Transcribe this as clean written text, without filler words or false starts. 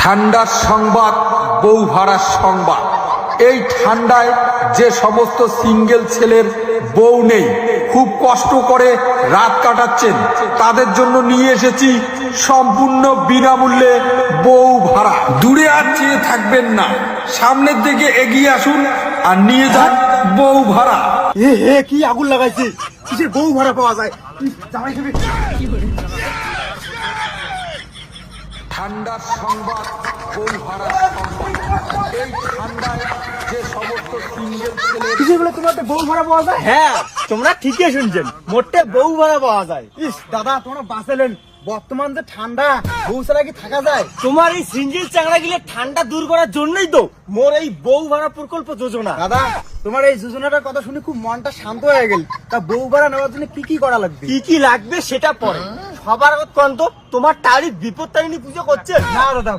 ঠান্ডার সংবাদ, বউ ভাড়ার সংবাদ। এই ঠান্ডায় যে সমস্ত সিঙ্গেল ছেলের বউ নেই, খুব কষ্ট করে রাত কাটাচ্ছেন, তাদের জন্য নিয়ে এসেছি সম্পূর্ণ বিনামূল্যে বউ ভাড়া। দূরে আর চেয়ে থাকবেন না, সামনের দিকে এগিয়ে আসুন আর নিয়ে যান বউ ভাড়া। কি আগুন লাগাইছি, কিসের বউ ভাড়া পাওয়া যায়? জামাই খাবি? ঠান্ডার সংবাদ, বউ ভাড়ার সংবাদ। এই ঠান্ডায় যে সমস্ত সিঙ্গেল ছেলের কিসের বলে তোমার বউ ভাড়া পাওয়া যায়? হ্যাঁ, তোমরা ঠিকই শুনছেন, মোটে বউ ভাড়া পাওয়া যায়। ইস দাদা, তোমরা বাঁচালেন। বর্তমান যে ঠান্ডা, বউ ছাড়া কি থাকা যায়? তোমার এই সিঙ্গেল চাকরা গিলে ঠান্ডা দূর করার জন্যই তো মোর এই বউ ভাড়া প্রকল্প যোজনা। দাদা, তোমার এই যোজনাটার কথা শুনে খুব মনটা শান্ত হয়ে গেল। তা বউ ভাড়া নেওয়ার জন্য কি কি করা লাগবে? কি কি লাগবে সেটা পরে, সবার আগত কন্ত তোমার তারিখ বিপদ তারিণী পুজো করছে না দাদা।